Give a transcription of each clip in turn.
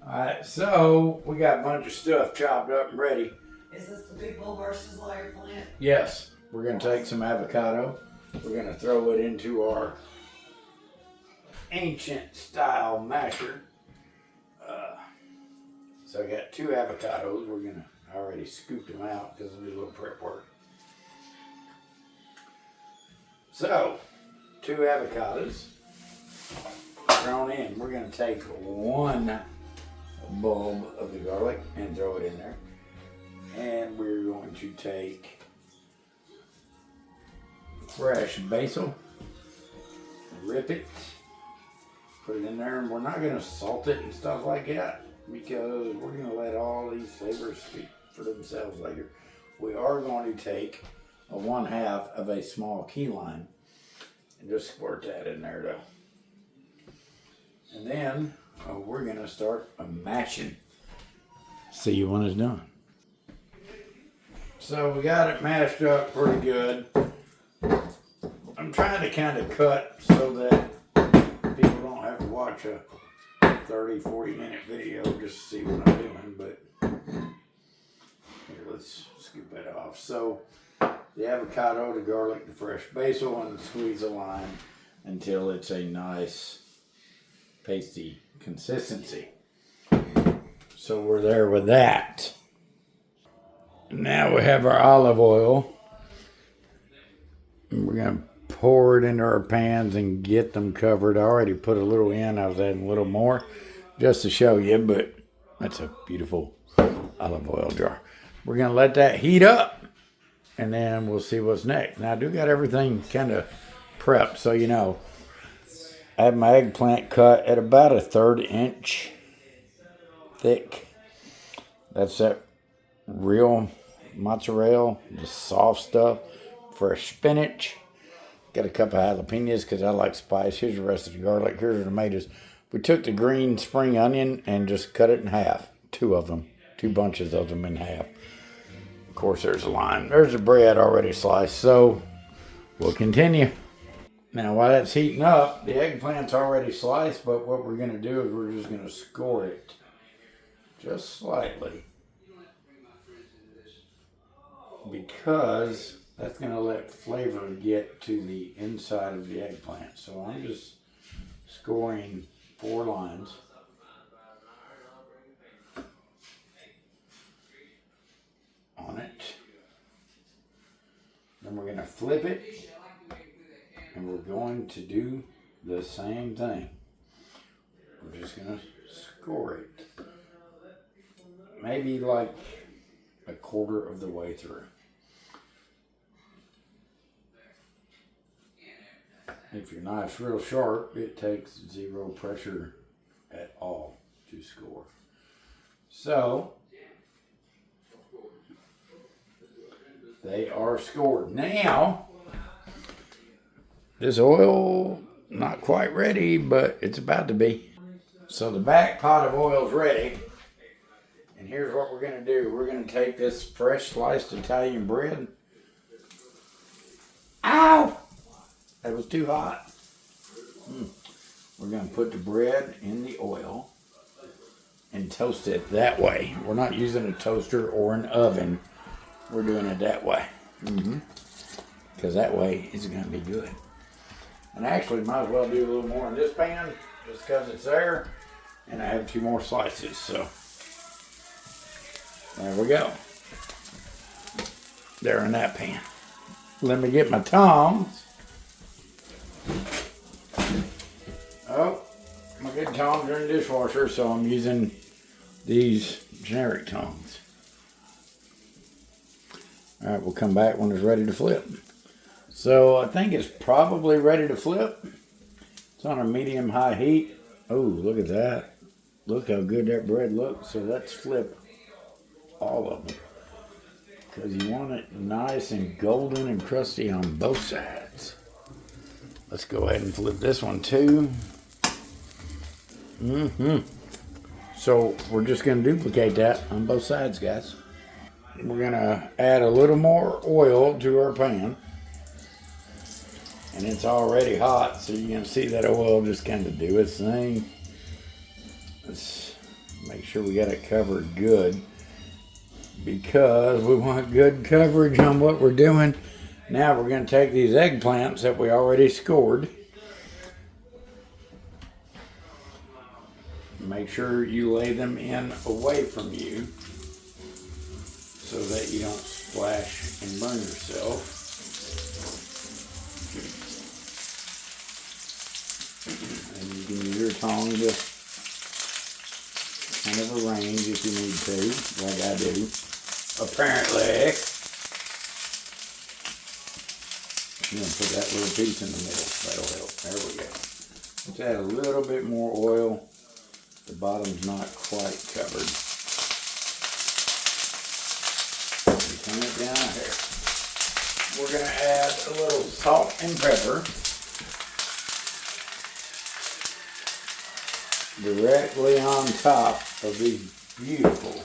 Alright, so we got a bunch of stuff chopped up and ready. Is this the people versus eggplant? Yes, we're going to take some avocado. We're going to throw it into our ancient style masher. So I got 2 avocados. We're going to already scoop them out because we do a little prep work. So, 2 avocados thrown in. We're going to take 1 bulb of the garlic and throw it in there. And we're going to take fresh basil, rip it, put it in there, and we're not going to salt it and stuff like that because we're going to let all these flavors speak for themselves later. We are going to take a 1/2 of a small key lime and just squirt that in there though. And then we're going to start mashing. See you when it's done. So we got it mashed up pretty good. I'm trying to kind of cut so that people don't have to watch a 30-40 minute video just to see what I'm doing, but here, let's scoop that off. So the avocado, the garlic, the fresh basil, and squeeze the lime until it's a nice pasty consistency. So we're there with that. Now we have our olive oil. And we're going to pour it into our pans and get them covered. I already put a little in. I was adding a little more just to show you, but that's a beautiful olive oil jar. We're going to let that heat up and then we'll see what's next. Now I do got everything kind of prepped, so you know. I have my eggplant cut at about a 1/3 inch thick. That's that real mozzarella, the soft stuff. Fresh spinach. Got a couple of jalapenos because I like spice. Here's the rest of the garlic. Here's the tomatoes. We took the green spring onion and just cut it in half. 2 of them. 2 bunches of them in half. Of course, there's a lime. There's the bread already sliced. So we'll continue. Now, while that's heating up, the eggplant's already sliced, but what we're going to do is we're just going to score it just slightly because that's going to let flavor get to the inside of the eggplant. So I'm just scoring 4 lines. On it. Then we're going to flip it. And we're going to do the same thing. We're just going to score it. Maybe like a 1/4 of the way through. If your knife's real sharp, it takes 0 pressure at all to score. So, they are scored. Now, this oil, not quite ready, but it's about to be. So the back pot of oil is ready. And here's what we're going to do. We're going to take this fresh sliced Italian bread. Ow! That was too hot. We're going to put the bread in the oil and toast it that way. We're not using a toaster or an oven. We're doing it that way. Because that way it's going to be good. And actually, might as well do a little more in this pan, just because it's there. And I have 2 more slices, so there we go. They're in that pan. Let me get my tongs. Oh, my good tongs are in the dishwasher, so I'm using these generic tongs. All right, we'll come back when it's ready to flip. So I think it's probably ready to flip. It's on a medium-high heat. Oh, look at that. Look how good that bread looks. So let's flip all of them, because you want it nice and golden and crusty on both sides. Let's go ahead and flip this one too. So we're just going to duplicate that on both sides, guys. We're going to add a little more oil to our pan. And it's already hot, so you can see that oil just kind of do its thing. Let's Make sure we got it covered good, because we want good coverage on what we're doing. Now we're going to take these eggplants that we already scored. Make sure you lay them in away from you so that you don't splash and burn yourself. And you can use your tongue to kind of arrange if you need to, like I do, apparently. I'm going to put that little piece in the middle. That'll help. There we go. Let's add a little bit more oil. The bottom's not quite covered. Turn it down here. We're going to add a little salt and pepper directly on top of these beautiful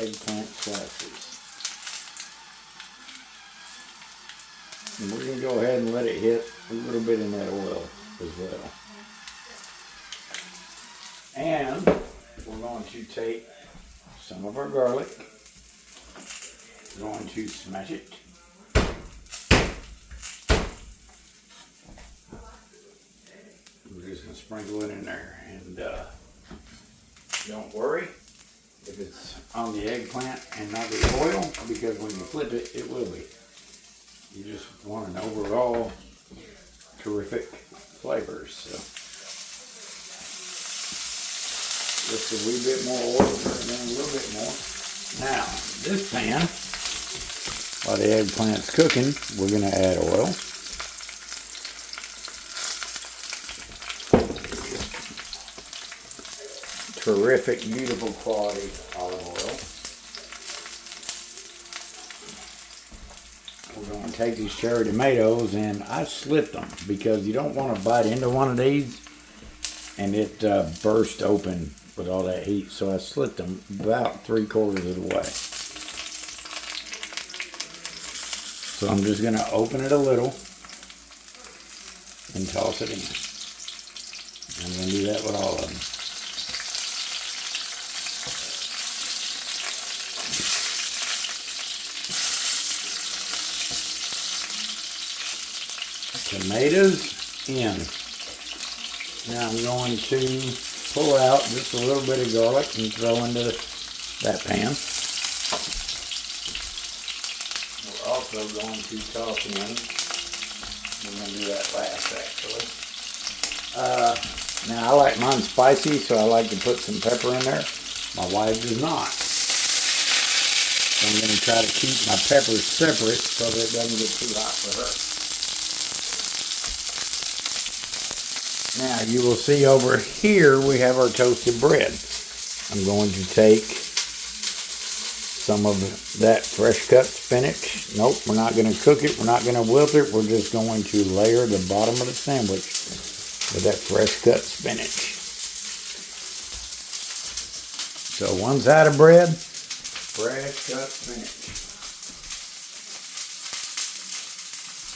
eggplant slices. And we're going to go ahead and let it hit a little bit in that oil as well. And we're going to take some of our garlic. We're going to smash it. We're just going to sprinkle it in there. And don't worry if it's on the eggplant and not the oil, because when you flip it, it will be. You just want an overall terrific flavors. So just a wee bit more oil, turn it down a little bit more. Now, this pan, while the eggplant's cooking, we're going to add oil. Terrific, beautiful quality olive oil. We're going to take these cherry tomatoes, and I slipped them because you don't want to bite into one of these and it burst open with all that heat. So I slipped them about 3/4 of the way. So I'm just going to open it a little and toss it in. I'm going to do that with all of them. Tomatoes in. Now I'm going to pull out just a little bit of garlic and throw into that pan. We're also going to toss in, we're going to do that last actually. Now I like mine spicy, so I like to put some pepper in there. My wife does not. So I'm going to try to keep my peppers separate so that it doesn't get too hot for her. Now you will see over here we have our toasted bread. I'm going to take some of that fresh cut spinach. Nope, we're not going to cook it. We're not going to wilt it. We're just going to layer the bottom of the sandwich with that fresh cut spinach. So one side of bread, fresh cut spinach.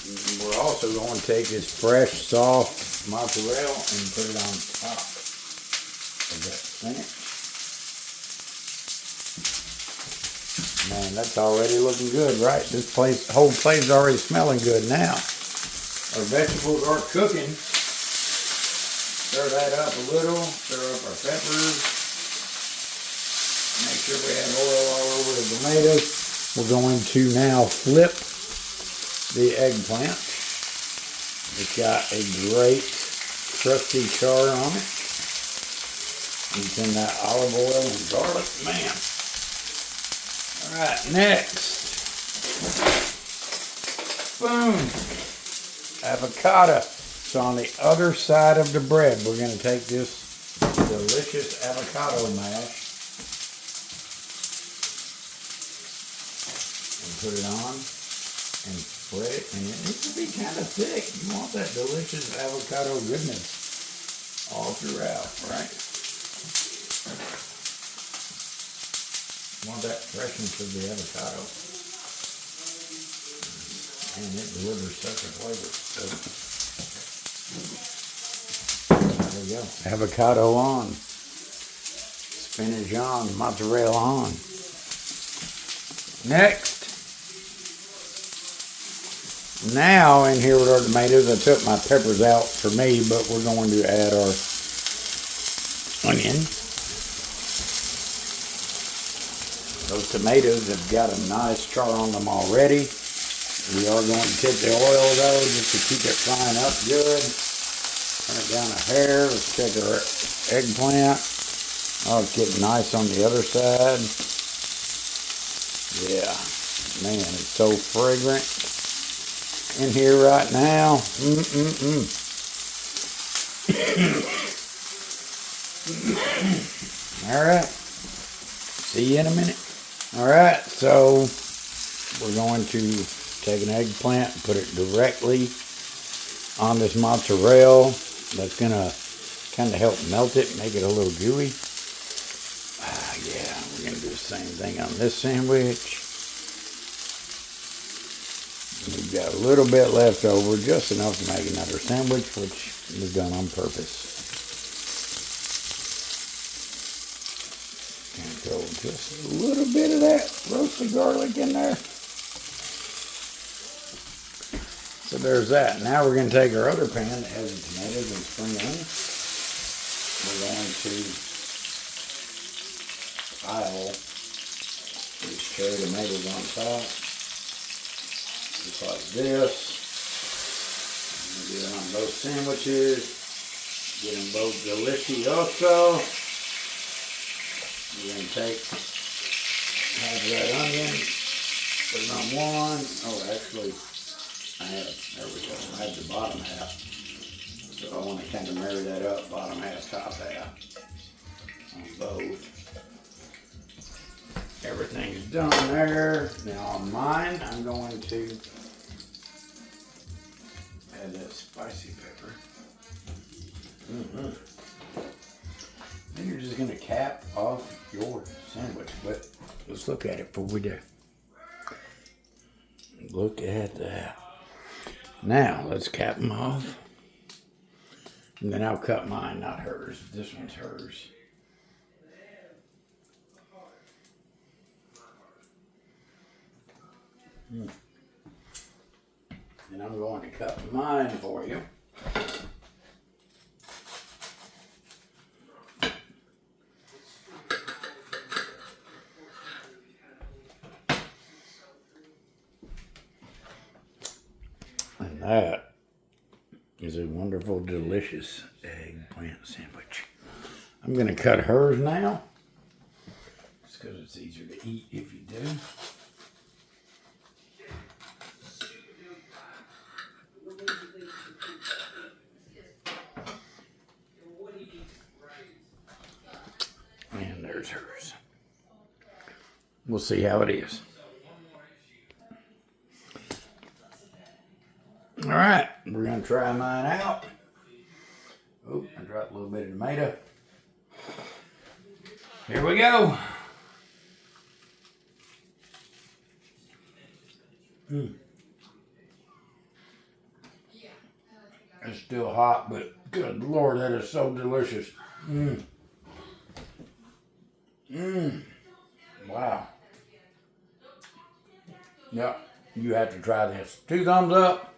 And we're also going to take this fresh, soft mozzarella and put it on top of that spinach. Man, that's already looking good, right? This whole plate is already smelling good now. Our vegetables are cooking. Stir that up a little, stir up our peppers. Make sure we have oil all over the tomatoes. We're going to now flip the eggplant. It's got a great crusty char on it. It's in that olive oil and garlic, man. All right, next. Boom. Avocado. So on the other side of the bread, we're going to take this delicious avocado mash and put it on and spread it, and it needs to be kind of thick. You want that delicious avocado goodness all throughout, right? You want that freshness of the avocado. And it delivers such a flavor. So, there we go. Avocado on. Finish on, mozzarella on. Next. Now in here with our tomatoes, I took my peppers out for me, but we're going to add our onion. Those tomatoes have got a nice char on them already. We are going to tip the oil though, just to keep it frying up good. Turn it down a hair. Let's check our eggplant. Oh, it's getting nice on the other side. Yeah, man, it's so fragrant in here right now. All right, see you in a minute. All right, so we're going to take an eggplant and put it directly on this mozzarella. That's gonna kind of help melt it, make it a little gooey. Yeah, we're gonna do the same thing on this sandwich. We've got a little bit left over, just enough to make another sandwich, which was done on purpose. And throw just a little bit of that roasted garlic in there. So there's that. Now we're going to take our other pan that has the tomatoes and spring onions. We're going to pile these cherry tomatoes on top. Just like this. Get it on both sandwiches. Get them both delicioso. We're going to take half of that onion, put it on one. Oh, actually, there we go. I have the bottom half. So I want to kind of marry that up, bottom half, top half, on both. Everything's done there. Now on mine, I'm going to add that spicy pepper. Then you're just going to cap off your sandwich. But let's look at it before we do. Look at that. Now let's cap them off. And then I'll cut mine, not hers. This one's hers. And I'm going to cut mine for you. And that is a wonderful, delicious eggplant sandwich. I'm going to cut hers now, just because it's easier to eat if you do. And there's hers. We'll see how it is. All right, we're going to try mine out. Oh, I dropped a little bit of tomato. Here we go. It's still hot, but good Lord, that is so delicious. Wow. Yep, you have to try this. 2 thumbs up.